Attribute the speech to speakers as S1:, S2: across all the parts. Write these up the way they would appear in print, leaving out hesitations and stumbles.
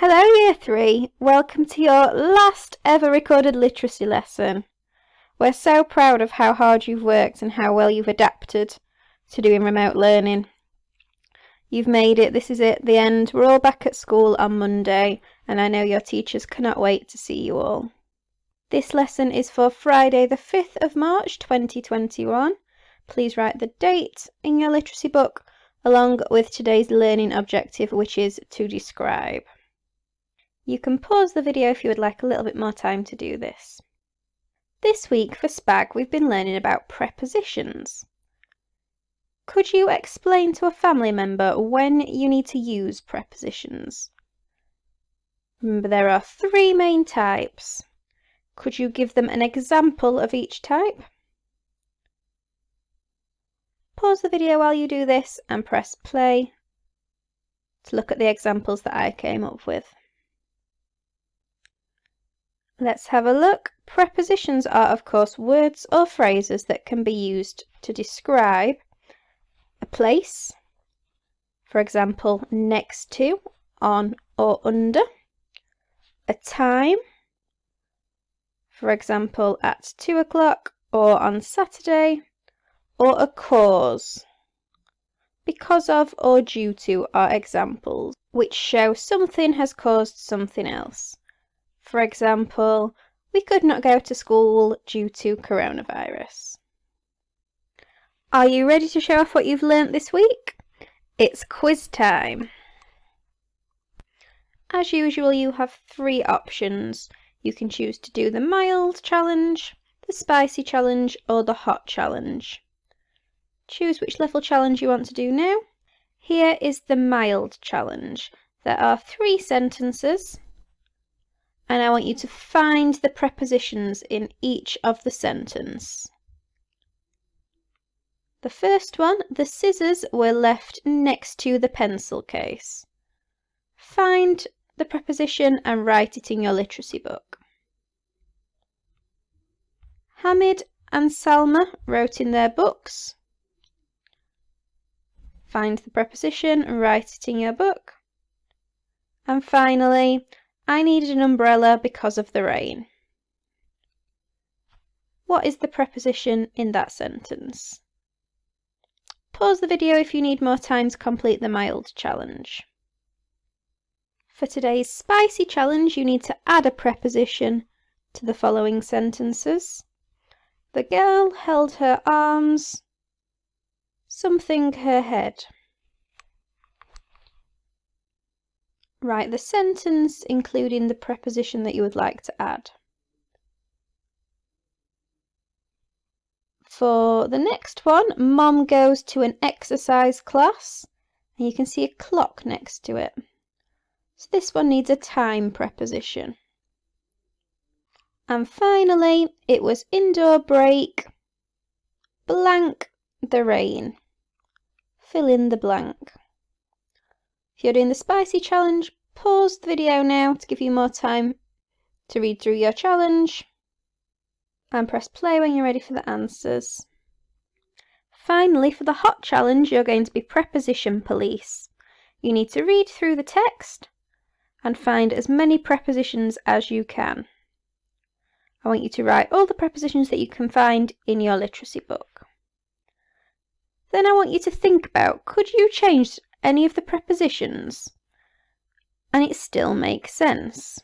S1: Hello Year 3, welcome to your last ever recorded literacy lesson. We're so proud of how hard you've worked and how well you've adapted to doing remote learning. You've made it, this is it, the end. We're all back at school on Monday and I know your teachers cannot wait to see you all. This lesson is for Friday the 5th of March 2021. Please write the date in your literacy book along with today's learning objective, which is to describe. You can pause the video if you would like a little bit more time to do this. This week for SPAG we've been learning about prepositions. Could you explain to a family member when you need to use prepositions? Remember there are three main types. Could you give them an example of each type? Pause the video while you do this and press play to look at the examples that I came up with. Let's have a look. Prepositions are, of course, words or phrases that can be used to describe a place, for example, next to, on or under, a time, for example, at 2 o'clock or on Saturday, or a cause. Because of or due to are examples which show something has caused something else. For example, we could not go to school due to coronavirus. Are you ready to show off what you've learnt this week? It's quiz time. As usual, you have three options. You can choose to do the mild challenge, the spicy challenge, or the hot challenge. Choose which level challenge you want to do now. Here is the mild challenge. There are 3 sentences. And I want you to find the prepositions in each of the sentence. The first one, the scissors were left next to the pencil case. Find the preposition and write it in your literacy book. Hamid and Salma wrote in their books. Find the preposition and write it in your book. And finally, I needed an umbrella because of the rain. What is the preposition in that sentence? Pause the video if you need more time to complete the mild challenge. For today's spicy challenge, you need to add a preposition to the following sentences. The girl held her arms, something her head. Write the sentence including the preposition that you would like to add. For the next one, Mom goes to an exercise class and you can see a clock next to it. So this one needs a time preposition. And finally, it was indoor break, blank the rain. Fill in the blank. If you're doing the spicy challenge, pause the video now to give you more time to read through your challenge and press play when you're ready for the answers. Finally, for the hot challenge, you're going to be preposition police. You need to read through the text and find as many prepositions as you can. I want you to write all the prepositions that you can find in your literacy book. Then I want you to think about, could you change any of the prepositions and it still makes sense?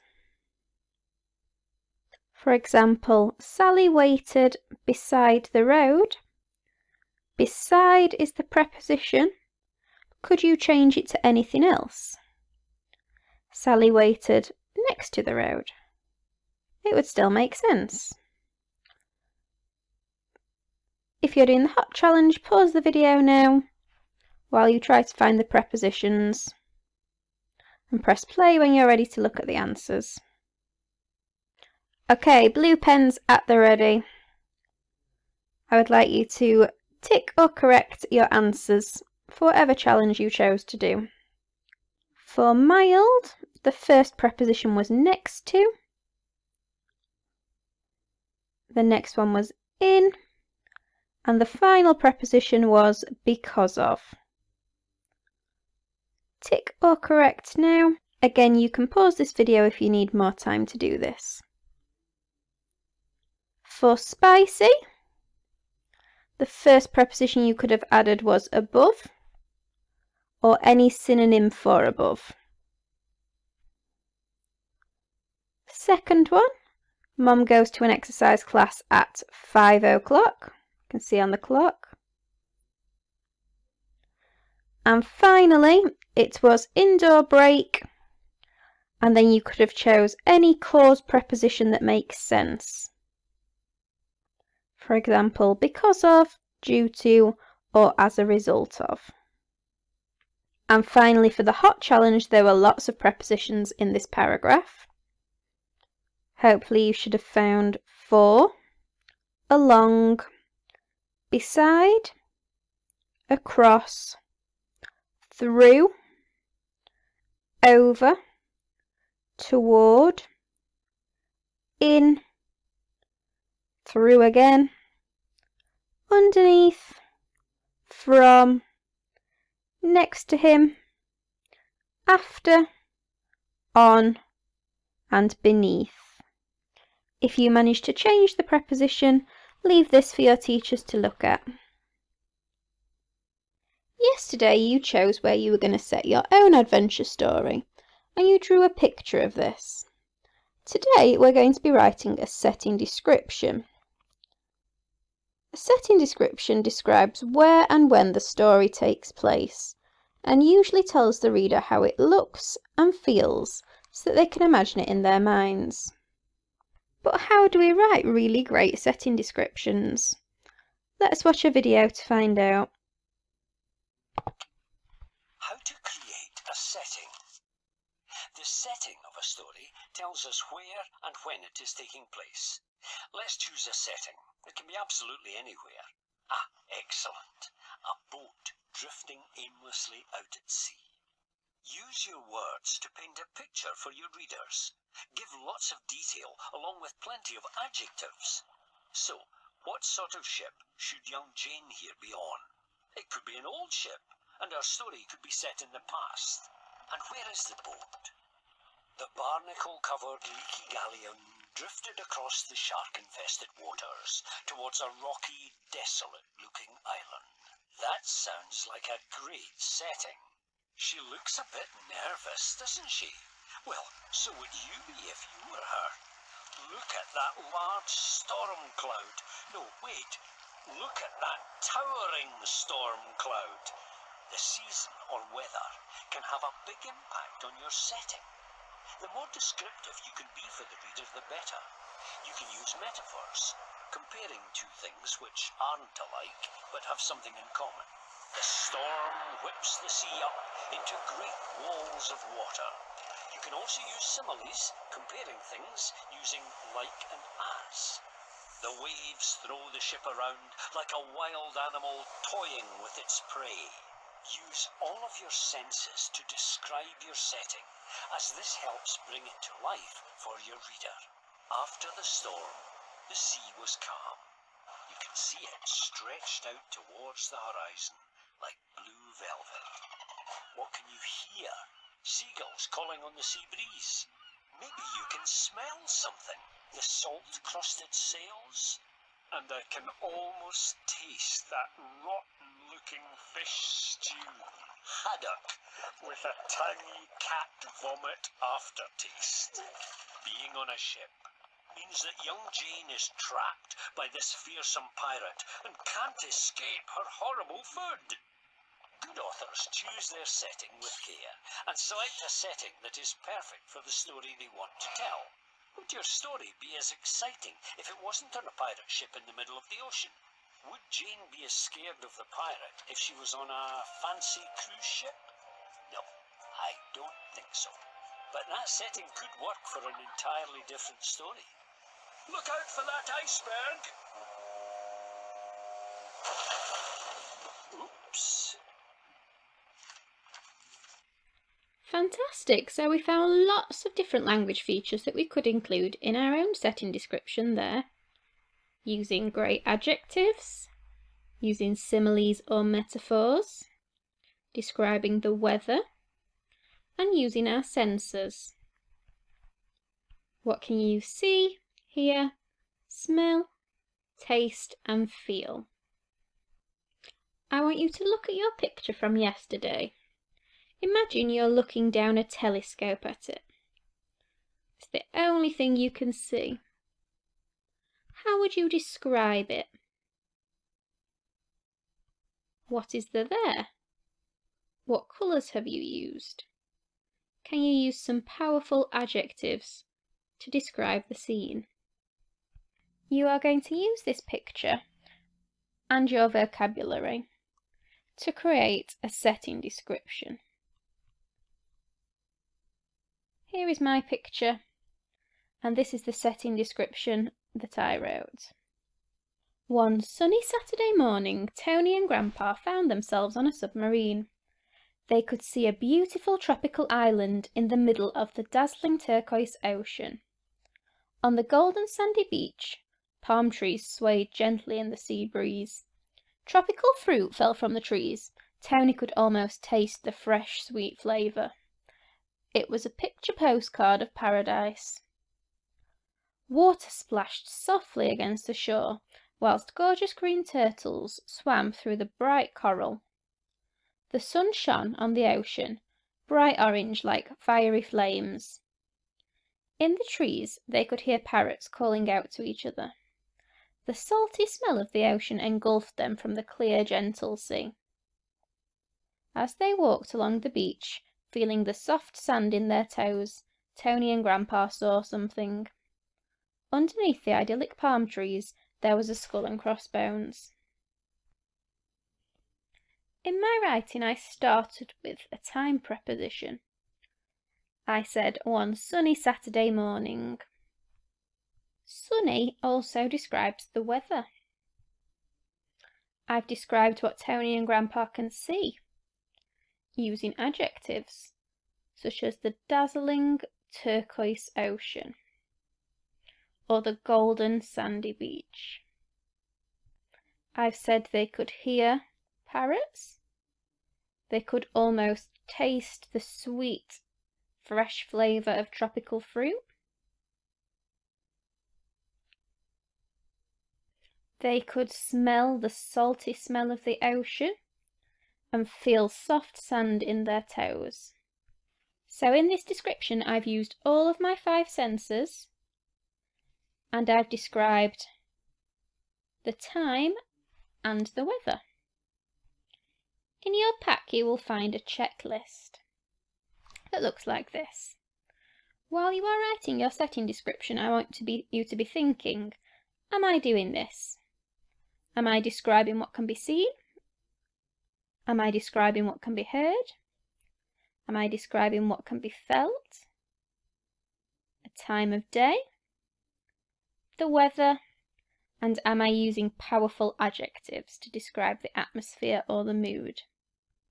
S1: For example, Sally waited beside the road. Beside is the preposition. Could you change it to anything else? Sally waited next to the road. It would still make sense. If you're doing the hot challenge, pause the video now while you try to find the prepositions and press play when you're ready to look at the answers. Okay, blue pens at the ready. I would like you to tick or correct your answers for whatever challenge you chose to do. For mild, the first preposition was next to. The next one was in. And the final preposition was because of. Tick or correct now. Again, you can pause this video if you need more time to do this. For spicy, the first preposition you could have added was above, or any synonym for above. Second one, Mum goes to an exercise class at 5 o'clock. You can see on the clock. And finally, it was indoor break, and then you could have chose any clause preposition that makes sense. For example, because of, due to, or as a result of. And finally, for the hot challenge, there were lots of prepositions in this paragraph. Hopefully you should have found for, along, beside, across, through, over, toward, in, through again, underneath, from, next to him, after, on, and beneath. If you manage to change the preposition, leave this for your teachers to look at. Yesterday you chose where you were going to set your own adventure story, and you drew a picture of this. Today we're going to be writing a setting description. A setting description describes where and when the story takes place, and usually tells the reader how it looks and feels so that they can imagine it in their minds. But how do we write really great setting descriptions? Let's watch a video to find out.
S2: How to create a setting. The setting of a story tells us where and when it is taking place. Let's choose a setting. It can be absolutely anywhere. Ah, excellent. A boat drifting aimlessly out at sea. Use your words to paint a picture for your readers. Give lots of detail along with plenty of adjectives. So, what sort of ship should young Jane here be on? It could be an old ship, and our story could be set in the past. And where is the boat? The barnacle-covered leaky galleon drifted across the shark-infested waters towards a rocky, desolate-looking island. That sounds like a great setting. She looks a bit nervous, doesn't she? Well, so would you be if you were her. Look at that large storm cloud. No, wait. Look at that towering storm cloud. The season or weather can have a big impact on your setting. The more descriptive you can be for the reader, the better. You can use metaphors, comparing two things which aren't alike but have something in common. The storm whips the sea up into great walls of water. You can also use similes, comparing things using like and as. The waves throw the ship around like a wild animal toying with its prey. Use all of your senses to describe your setting, as this helps bring it to life for your reader. After the storm, the sea was calm. You can see it stretched out towards the horizon like blue velvet. What can you hear? Seagulls calling on the sea breeze. Maybe you can smell something. The salt-crusted sails. And I can almost taste that rotten-looking fish stew, haddock, with a tangy cat vomit aftertaste. Being on a ship means that young Jane is trapped by this fearsome pirate and can't escape her horrible food. Good authors choose their setting with care and select a setting that is perfect for the story they want to tell. Would your story be as exciting if it wasn't on a pirate ship in the middle of the ocean? Would Jane be as scared of the pirate if she was on a fancy cruise ship? No, I don't think so. But that setting could work for an entirely different story. Look out for that iceberg! Oops.
S1: Fantastic! So we found lots of different language features that we could include in our own setting description there. Using great adjectives, using similes or metaphors, describing the weather, and using our senses. What can you see, hear, smell, taste and feel? I want you to look at your picture from yesterday. Imagine you're looking down a telescope at it. It's the only thing you can see. How would you describe it? What is there? What colours have you used? Can you use some powerful adjectives to describe the scene? You are going to use this picture and your vocabulary to create a setting description. Here is my picture, and this is the setting description that I wrote. One sunny Saturday morning, Tony and Grandpa found themselves on a submarine. They could see a beautiful tropical island in the middle of the dazzling turquoise ocean. On the golden sandy beach, palm trees swayed gently in the sea breeze. Tropical fruit fell from the trees. Tony could almost taste the fresh, sweet flavour. It was a picture postcard of paradise. Water splashed softly against the shore, whilst gorgeous green turtles swam through the bright coral. The sun shone on the ocean, bright orange like fiery flames. In the trees they could hear parrots calling out to each other. The salty smell of the ocean engulfed them from the clear, gentle sea. As they walked along the beach, feeling the soft sand in their toes, Tony and Grandpa saw something. Underneath the idyllic palm trees, there was a skull and crossbones. In my writing, I started with a time preposition. I said one sunny Saturday morning. Sunny also describes the weather. I've described what Tony and Grandpa can see, using adjectives such as the dazzling turquoise ocean or the golden sandy beach. I've said they could hear parrots. They could almost taste the sweet, fresh flavour of tropical fruit. They could smell the salty smell of the ocean and feel soft sand in their toes. So in this description, I've used all of my 5 senses, and I've described the time and the weather. In your pack you will find a checklist that looks like this. While you are writing your setting description, I want you to be thinking, am I doing this? Am I describing what can be seen? Am I describing what can be heard? Am I describing what can be felt? A time of day? The weather? And am I using powerful adjectives to describe the atmosphere or the mood?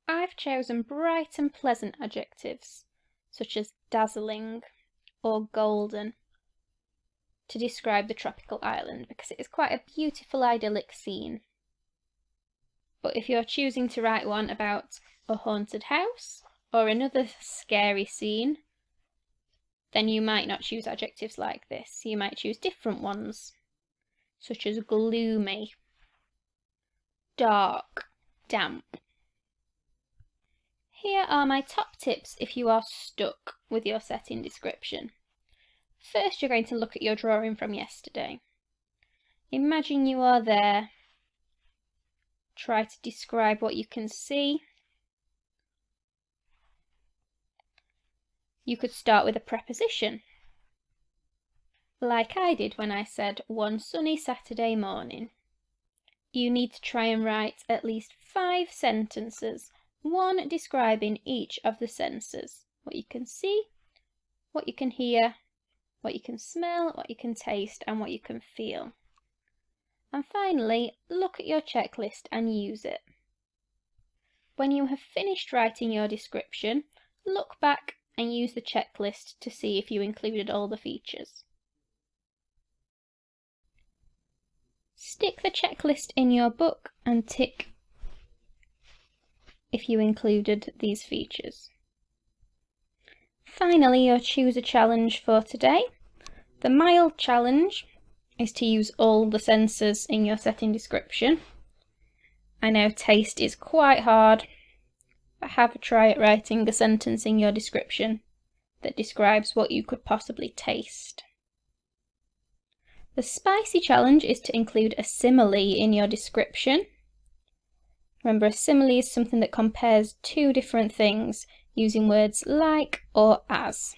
S1: I've chosen bright and pleasant adjectives, such as dazzling or golden, to describe the tropical island because it is quite a beautiful idyllic scene. But if you're choosing to write one about a haunted house or another scary scene, then you might not choose adjectives like this. You might choose different ones, such as gloomy, dark, damp. Here are my top tips if you are stuck with your setting description. First, you're going to look at your drawing from yesterday. Imagine you are there. Try to describe what you can see. You could start with a preposition, like I did when I said one sunny Saturday morning. You need to try and write at least 5 sentences, one describing each of the senses. What you can see, what you can hear, what you can smell, what you can taste, and what you can feel. And finally, look at your checklist and use it. When you have finished writing your description, look back and use the checklist to see if you included all the features. Stick the checklist in your book and tick if you included these features. finally, your choose a challenge for today. The mild challenge is to use all the senses in your setting description. I know taste is quite hard, but have a try at writing a sentence in your description that describes what you could possibly taste. The spicy challenge is to include a simile in your description. Remember, a simile is something that compares two different things using words like or as.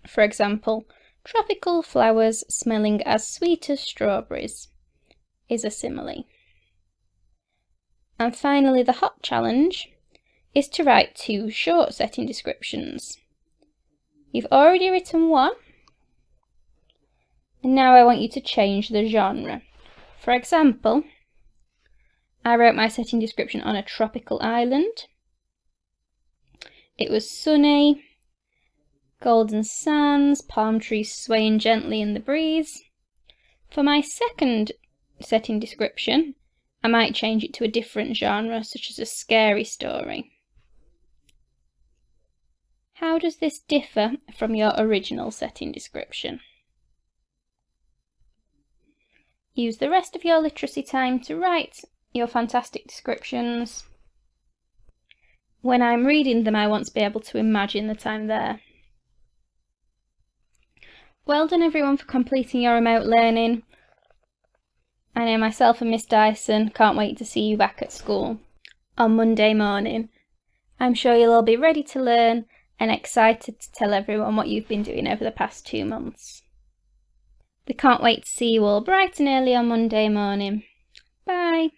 S1: For example, tropical flowers smelling as sweet as strawberries is a simile. And finally, the hot challenge is to write 2 short setting descriptions. You've already written one, and now I want you to change the genre. For example, I wrote my setting description on a tropical island. It was sunny, golden sands, palm trees swaying gently in the breeze. For my second setting description, I might change it to a different genre, such as a scary story. How does this differ from your original setting description? Use the rest of your literacy time to write your fantastic descriptions. When I'm reading them, I want to be able to imagine that I'm there. Well done everyone for completing your remote learning. I know myself and Miss Dyson can't wait to see you back at school on Monday morning. I'm sure you'll all be ready to learn and excited to tell everyone what you've been doing over the past 2 months. They can't wait to see you all bright and early on Monday morning. Bye!